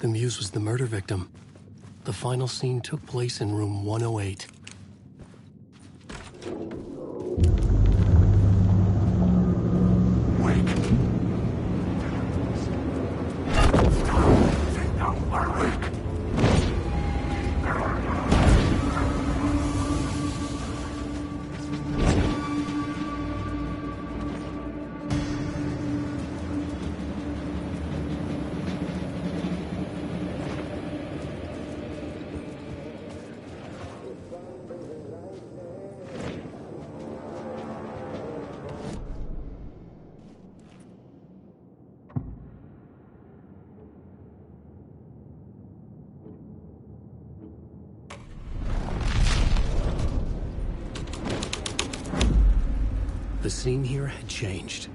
The Muse was the murder victim. The final scene took place in room 108. The scene here had changed.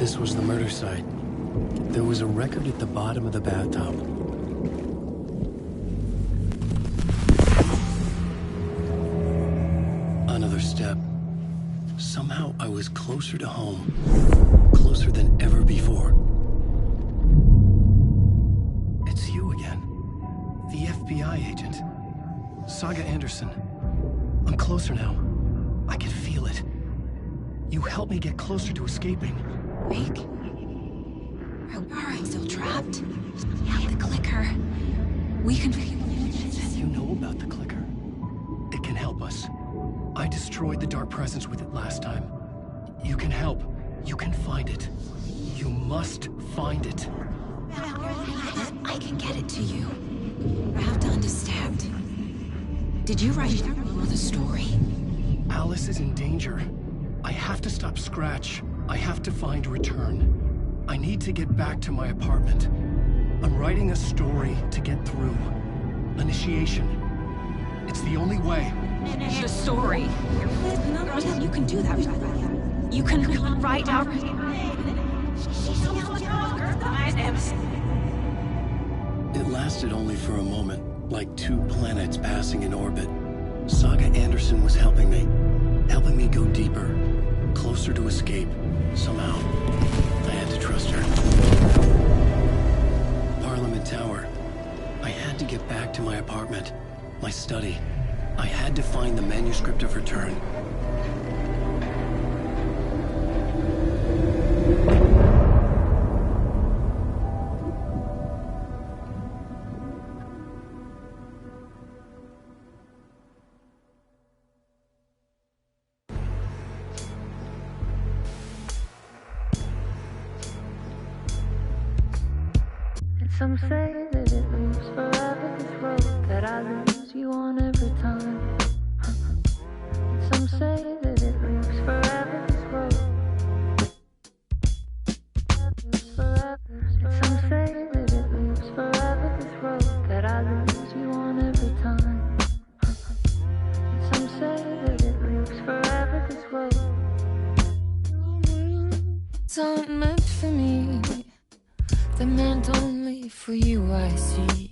This was the murder site. There was a record at the bottom of the bathtub. Another step. Somehow I was closer to home. Closer than ever before. It's you again. The FBI agent. Saga Anderson. I'm closer now. I can feel it. You helped me get closer to escaping. Wake? Are I still trapped? Yeah, the clicker. We can... You know about the clicker. It can help us. I destroyed the dark presence with it last time. You can help. You can find it. You must find it. I can get it to you. I have to understand. Did you write the story? Alice is in danger. I have to stop Scratch. I have to find Return. I need to get back to my apartment. I'm writing a story to get through. Initiation. It's the only way. The story. You can do that. You can write out. It lasted only for a moment, like two planets passing in orbit. Saga Anderson was helping me go deeper, closer to escape. Somehow, I had to trust her. Parliament Tower. I had to get back to my apartment, my study. I had to find the manuscript of Return. Some say that it moves forever, this road that I lose you on every time. Some say that it moves forever, this road. Some say that it moves forever, this road that I lose you on every time. Some say that it moves forever, this road. It's not meant for me. The meant only for you, I see.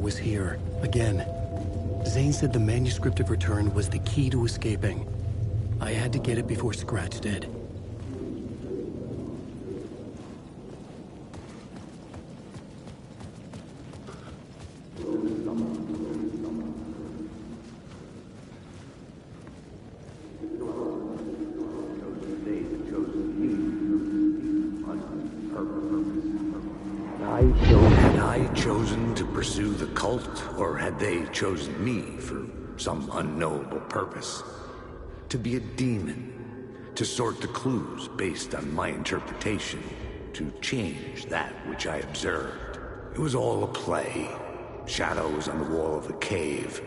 Was here, again. Zane said the manuscript of Return was the key to escaping. I had to get it before Scratch did. Or had they chosen me for some unknowable purpose? To be a demon, to sort the clues based on my interpretation, to change that which I observed. It was all a play. Shadows on the wall of the cave,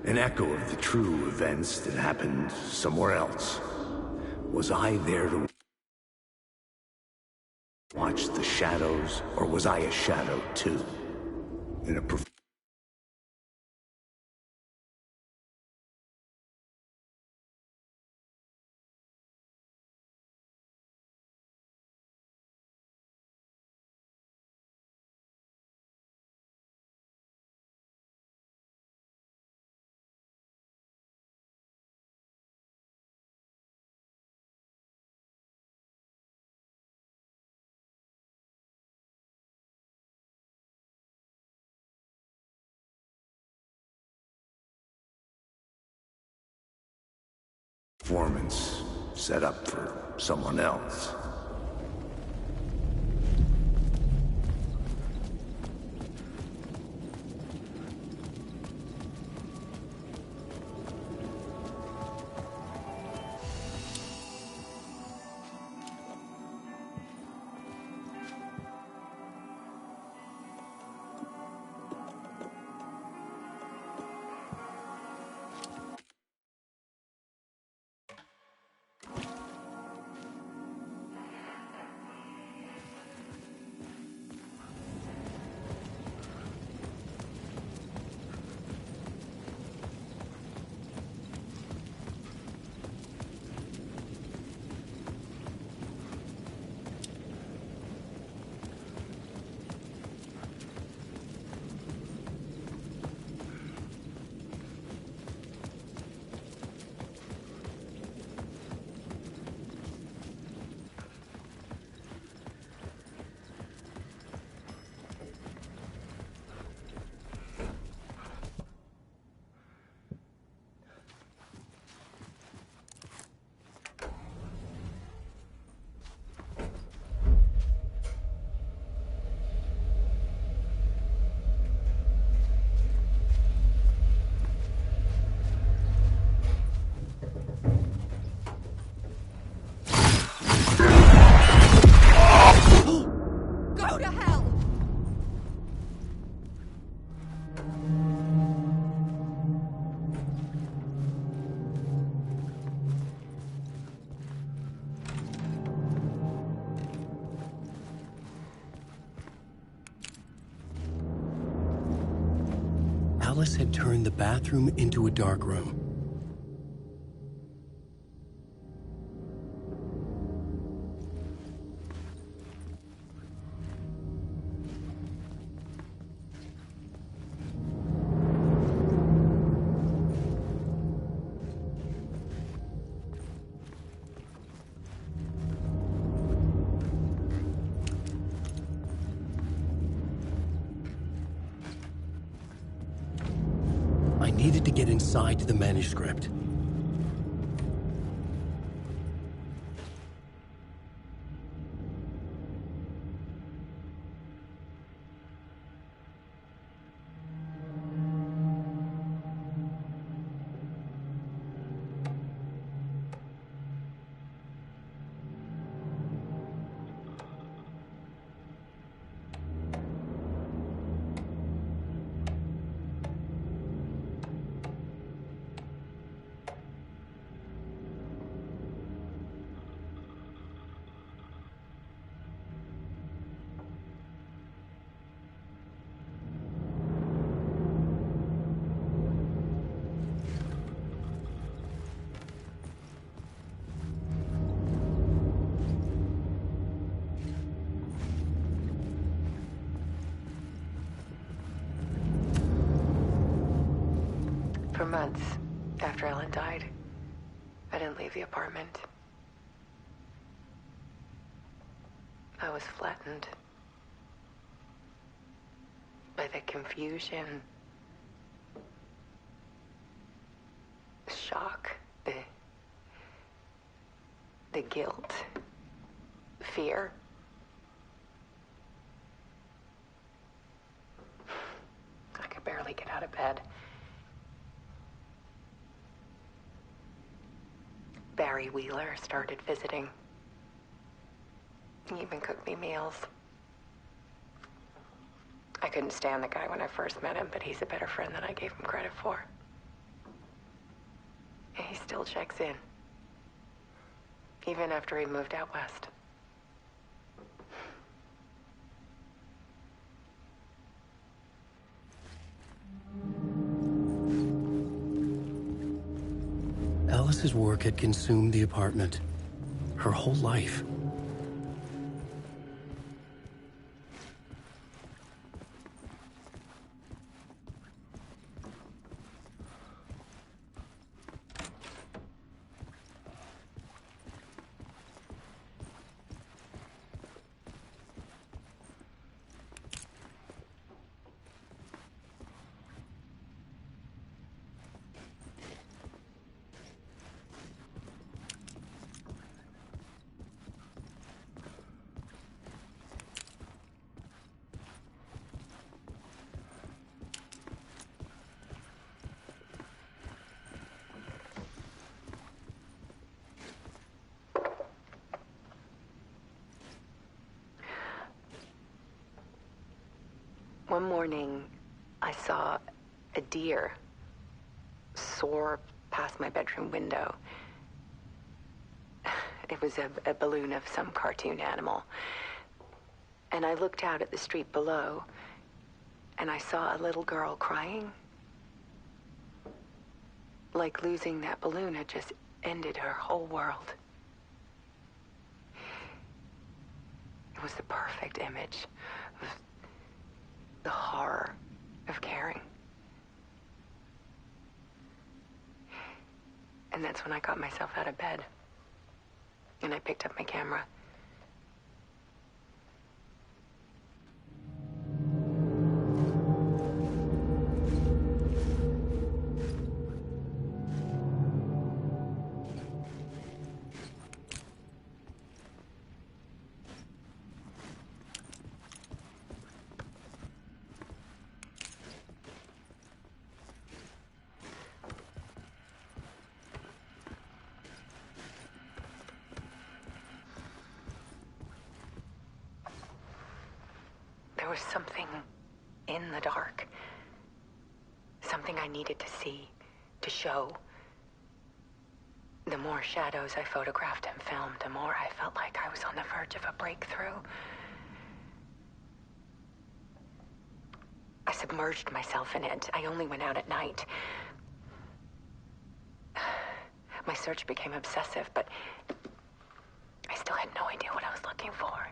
an echo of the true events that happened somewhere else. Was I there to watch the shadows, or was I a shadow too? In a performance set up for someone else. Alice had turned the bathroom into a dark room. I needed to get inside the manuscript. For months after Ellen died, I didn't leave the apartment. I was flattened by the confusion, the shock, the guilt, fear. I could barely get out of bed. Barry Wheeler started visiting. He even cooked me meals. I couldn't stand the guy when I first met him, but he's a better friend than I gave him credit for. And he still checks in, even after he moved out west. Alice's work had consumed the apartment, her whole life. One morning, I saw a deer soar past my bedroom window. It was a balloon of some cartoon animal. And I looked out at the street below, and I saw a little girl crying. Like losing that balloon had just ended her whole world. It was the perfect image of the horror of caring. And that's when I got myself out of bed. And I picked up my camera. There was something in the dark. Something I needed to see, to show. The more shadows I photographed and filmed, the more I felt like I was on the verge of a breakthrough. I submerged myself in it. I only went out at night. My search became obsessive, but I still had no idea what I was looking for.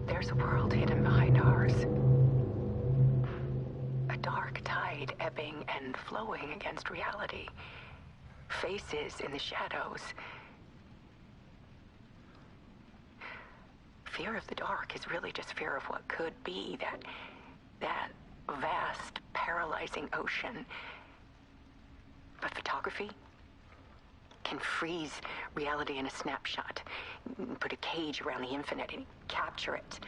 There's a world hidden behind ours. A dark tide ebbing and flowing against reality. Faces in the shadows. Fear of the dark is really just fear of what could be, that vast, paralyzing ocean. But photography can freeze reality in a snapshot, put a cage around the infinite and capture it.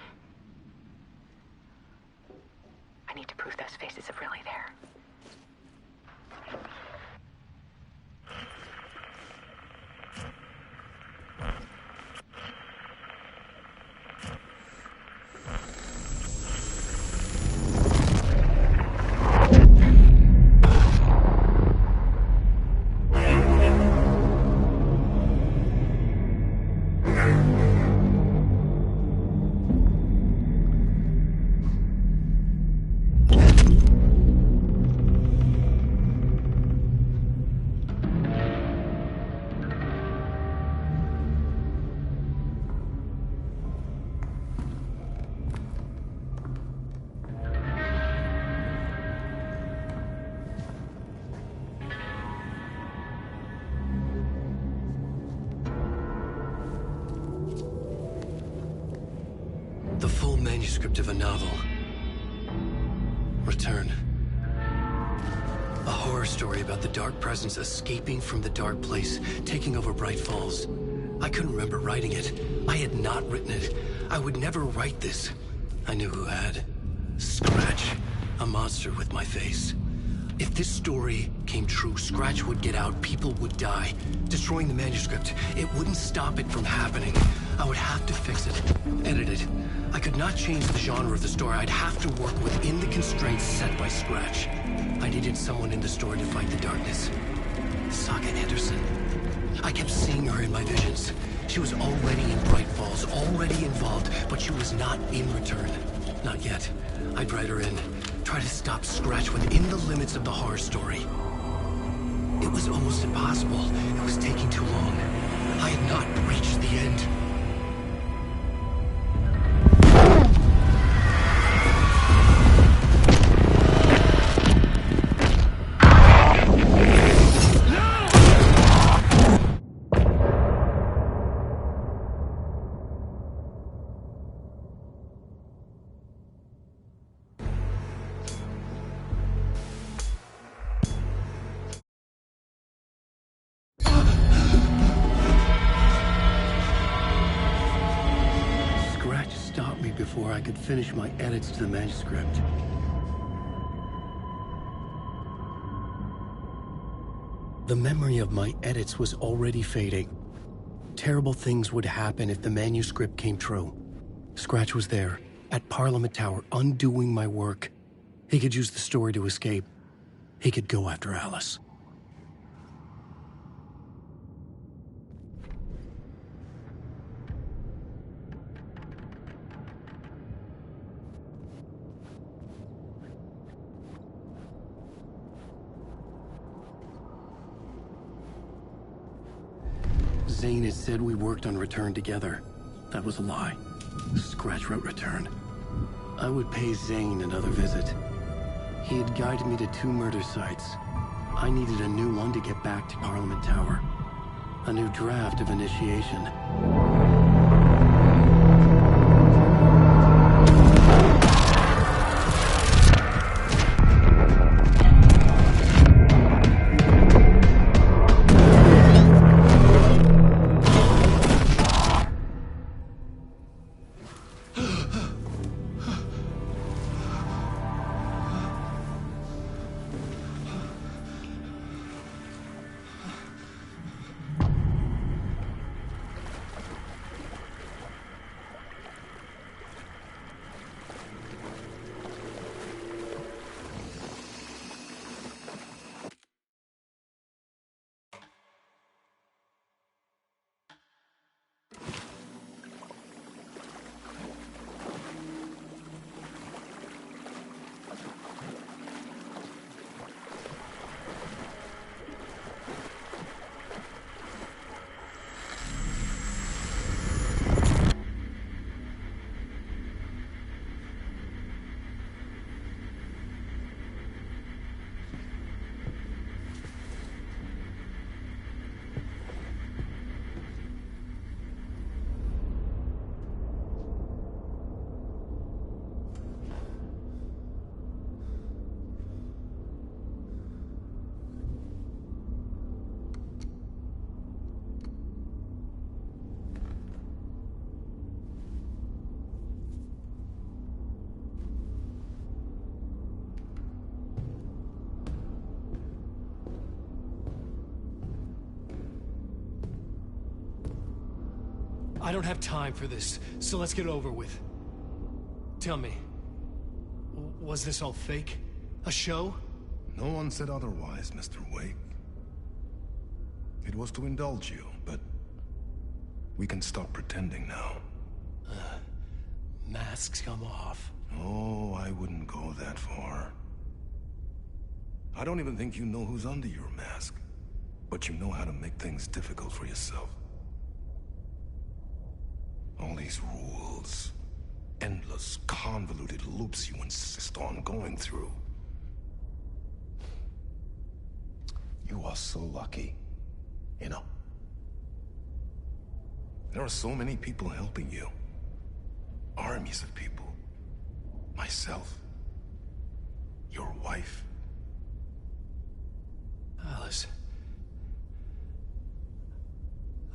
I need to prove those faces are really there. The full manuscript of a novel. Return. A horror story about the dark presence escaping from the dark place, taking over Bright Falls. I couldn't remember writing it. I had not written it. I would never write this. I knew who had. Scratch. A monster with my face. If this story came true, Scratch would get out, people would die. Destroying the manuscript, it wouldn't stop it from happening. I would have to fix it, edit it. I could not change the genre of the story. I'd have to work within the constraints set by Scratch. I needed someone in the story to fight the darkness. Saga Anderson. I kept seeing her in my visions. She was already in Bright Falls, already involved, but she was not in Return. Not yet. I'd write her in. Try to stop Scratch within the limits of the horror story. It was almost impossible. It was taking too long. I had not reached the end. Before I could finish my edits to the manuscript. The memory of my edits was already fading. Terrible things would happen if the manuscript came true. Scratch was there, at Parliament Tower, undoing my work. He could use the story to escape. He could go after Alice. Zane had said we worked on Return together. That was a lie. Scratch wrote Return. I would pay Zane another visit. He had guided me to 2 murder sites. I needed a new one to get back to Parliament Tower. A new draft of initiation. I don't have time for this, so let's get over with. Tell me, was this all fake? A show? No one said otherwise, Mr. Wake. It was to indulge you, but we can stop pretending now. Masks come off. Oh, I wouldn't go that far. I don't even think you know who's under your mask, but you know how to make things difficult for yourself. All these rules, endless, convoluted loops you insist on going through. You are so lucky, you know. There are so many people helping you. Armies of people. Myself. Your wife. Alice.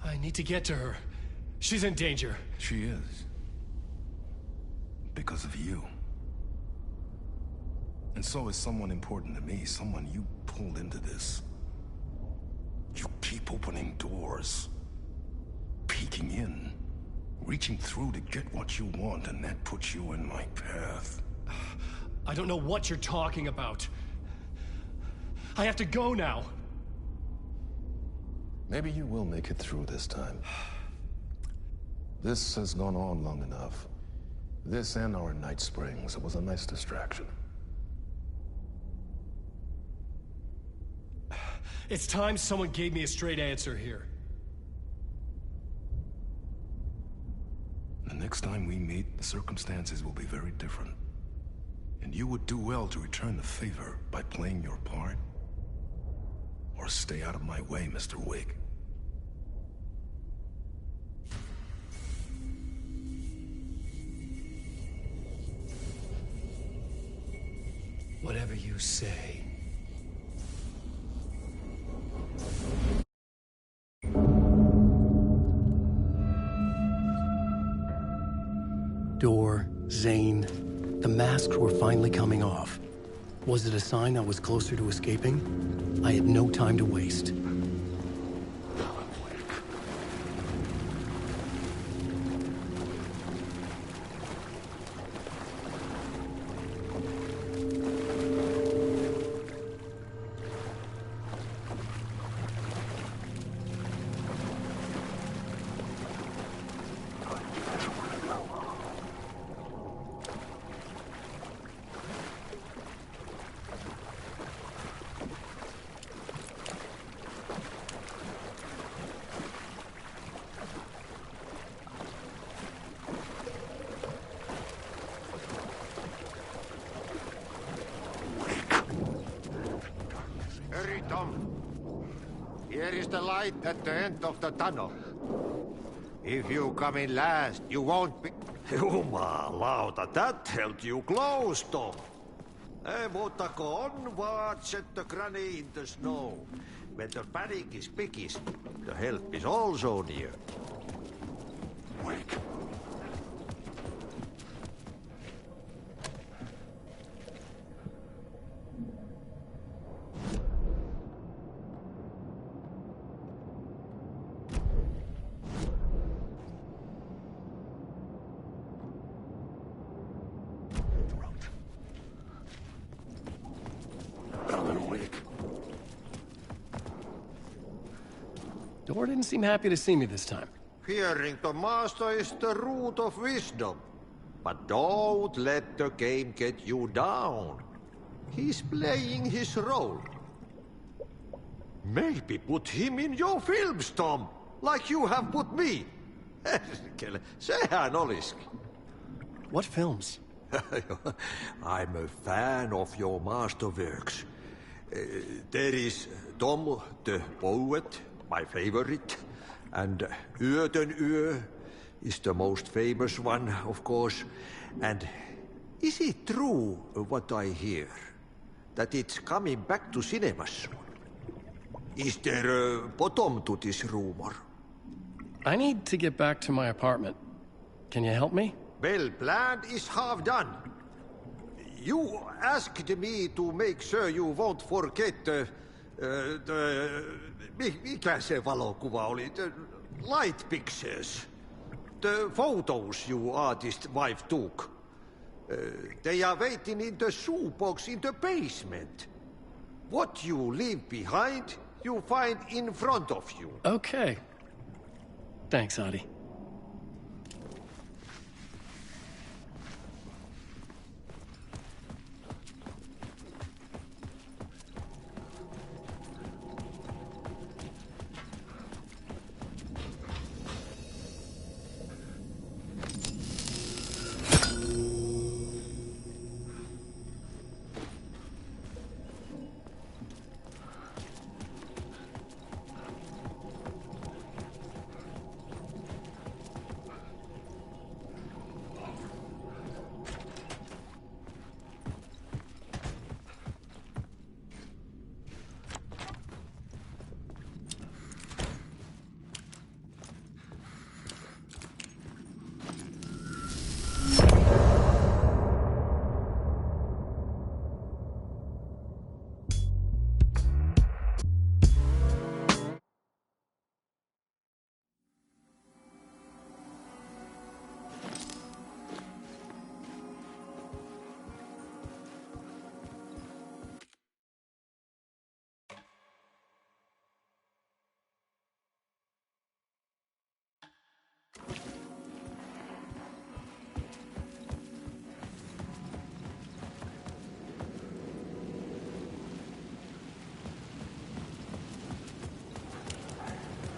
I need to get to her. She's in danger. She is. Because of you. And so is someone important to me, someone you pulled into this. You keep opening doors. Peeking in. Reaching through to get what you want, and that puts you in my path. I don't know what you're talking about. I have to go now. Maybe you will make it through this time. This has gone on long enough. This and our Night Springs. It was a nice distraction. It's time someone gave me a straight answer here. The next time we meet, the circumstances will be very different. And you would do well to return the favor by playing your part. Or stay out of my way, Mr. Wake. Whatever you say. Door, Zane, the masks were finally coming off. Was it a sign I was closer to escaping? I had no time to waste. Hurry, Tom. Here is the light at the end of the tunnel. If you come in last, you won't be... Jumalauta, that held you close, Tom. Mutta onward, set the granny in the snow. When the panic is biggest, the help is also near. Wake. Door didn't seem happy to see me this time. Fearing the master is the root of wisdom. But don't let the game get you down. He's playing his role. Maybe put him in your films, Tom, like you have put me. Sehän olisikin. What films? I'm a fan of your masterworks. There is Tom the Poet, my favorite, and Yöten Yö is the most famous one, of course. And is it true what I hear, that it's coming back to cinemas? Is there a bottom to this rumor? I need to get back to my apartment. Can you help me? Well, planned is half done. You asked me to make sure you won't forget mikä se valokuva oli? The light pictures. the photos you artist wife took. They are waiting in the shoebox in the basement. What you leave behind, you find in front of you. Okay. Thanks, Adi.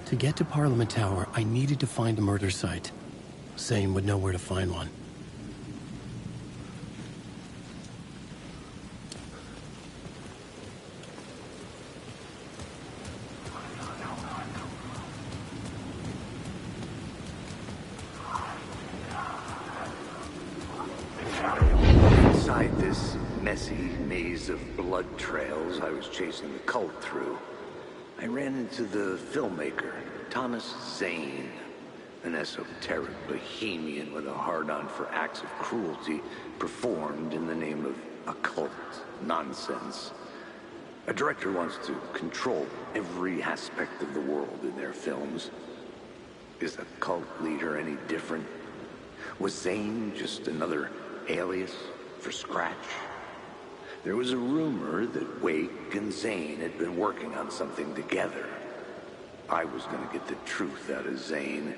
To get to Parliament Tower, I needed to find a murder site. Zane would know where to find one. Inside this messy maze of blood trails I was chasing the cult through, I ran into the filmmaker, Thomas Zane, an esoteric bohemian with a hard-on for acts of cruelty performed in the name of occult nonsense. A director wants to control every aspect of the world in their films. Is the cult leader any different? Was Zane just another alias for Scratch? There was a rumor that Wake and Zane had been working on something together. I was going to get the truth out of Zane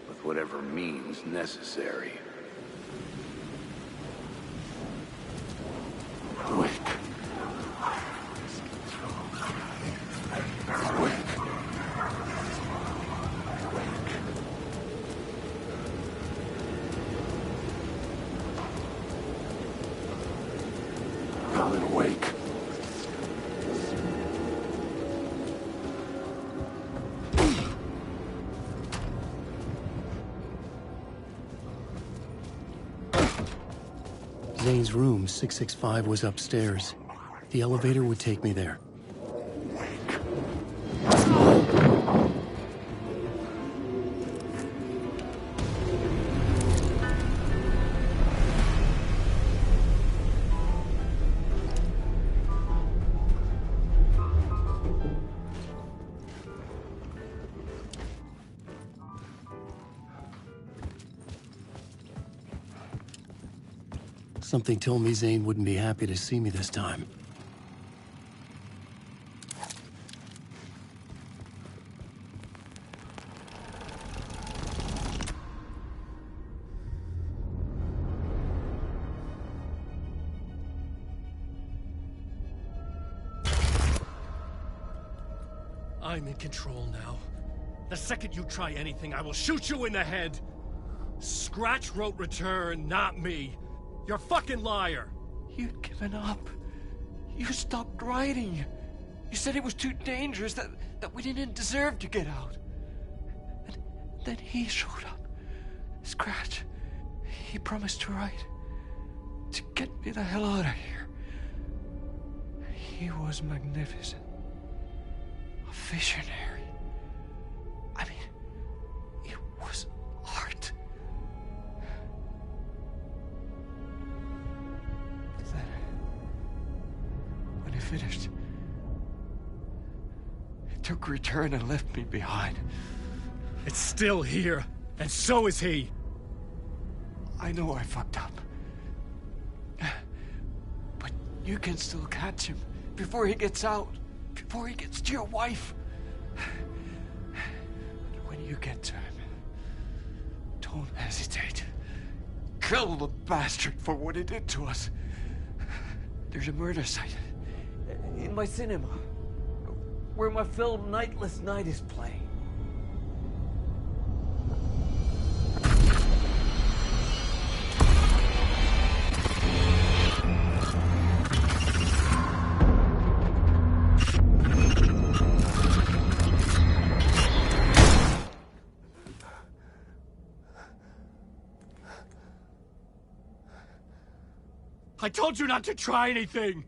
with whatever means necessary. Wake. Wake. Zane's room, 665, was upstairs. The elevator would take me there. Something told me Zane wouldn't be happy to see me this time. I'm in control now. The second you try anything, I will shoot you in the head. Scratch wrote return, not me. You're a fucking liar! You'd given up. You stopped writing. You said it was too dangerous, that we didn't deserve to get out. And then he showed up. Scratch. He promised to write. To get me the hell out of here. He was magnificent. A visionary. I mean, it was art. Then, when he finished, he took return and left me behind. It's still here. And so is he. I know I fucked up. But you can still catch him before he gets out, before he gets to your wife. When you get to him, don't hesitate. Kill the bastard for what he did to us. There's a murder site in my cinema where my film Nightless Night is playing. I told you not to try anything!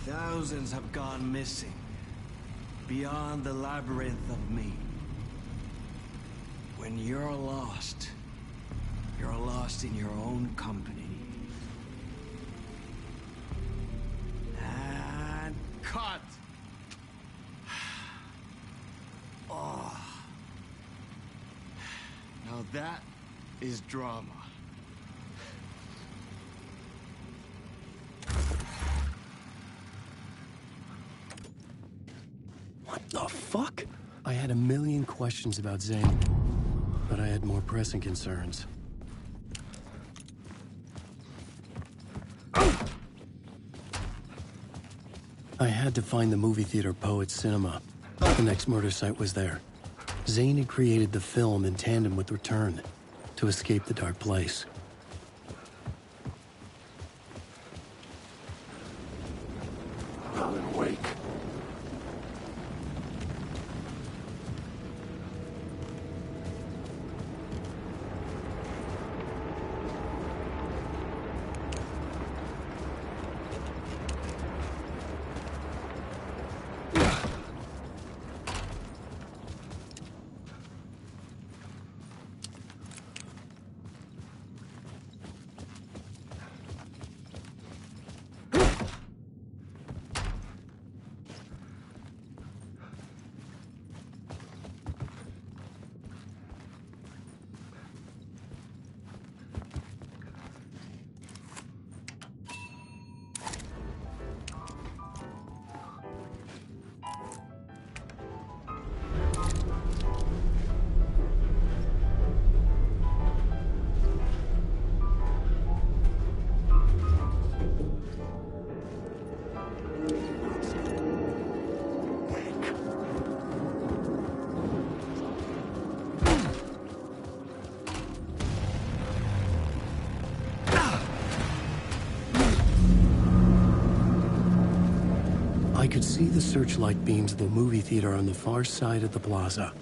Thousands have gone missing, beyond the labyrinth of me. When you're lost in your own company. And cut! Oh. Now that is drama. What the fuck? I had a million questions about Zane, but I had more pressing concerns. I had to find the movie theater Poets Cinema. The next murder site was there. Zane had created the film in tandem with Return to escape the dark place. Alan Wake. I could see the searchlight beams of the movie theater on the far side of the plaza.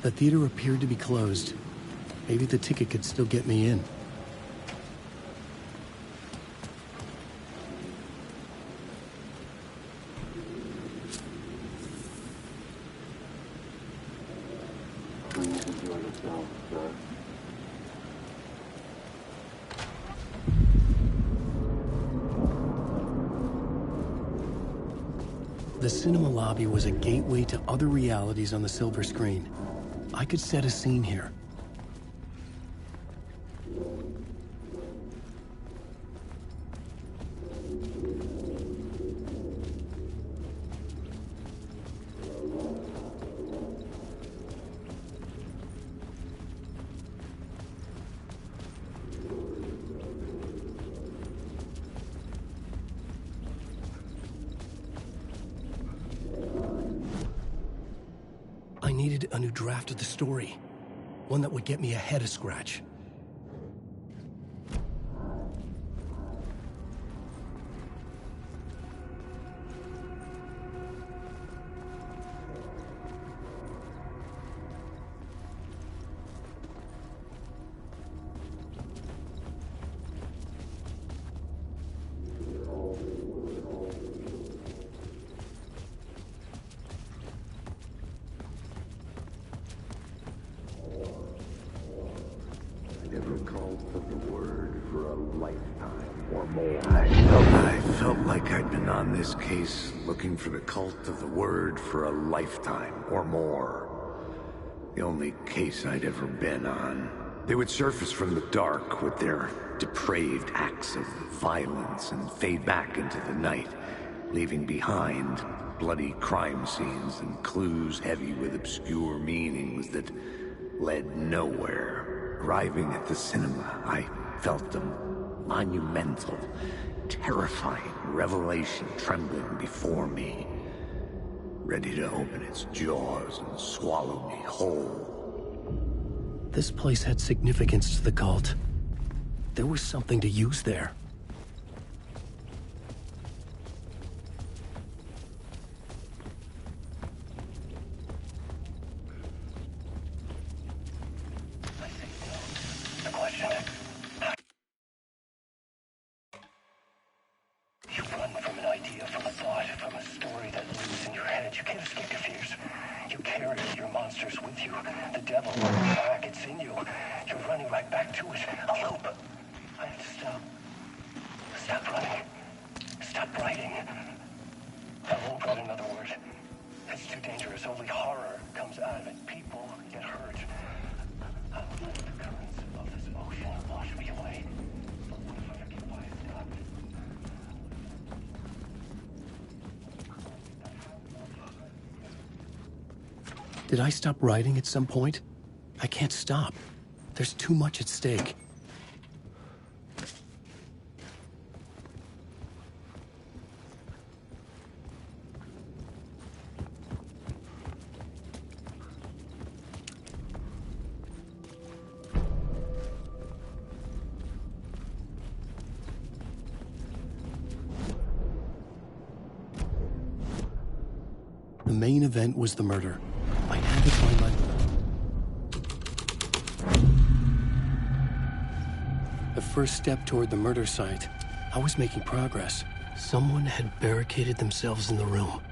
The theater appeared to be closed. Maybe the ticket could still get me in. The cinema lobby was a gateway to other realities on the silver screen. I could set a scene here. I needed a new draft of the story. One that would get me ahead of scratch. Never called for the word for a lifetime or more. I felt like I'd been on this case looking for the cult of the word for a lifetime or more. The only case I'd ever been on. They would surface from the dark with their depraved acts of violence and fade back into the night, leaving behind bloody crime scenes and clues heavy with obscure meanings that led nowhere. Arriving at the cinema, I felt a monumental, terrifying revelation trembling before me, ready to open its jaws and swallow me whole. This place had significance to the cult. There was something to use there. Did I stop writing at some point? I can't stop. There's too much at stake. The main event was the murder. I had to find my... The first step toward the murder site. I was making progress. Someone had barricaded themselves in the room.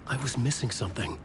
I was missing something.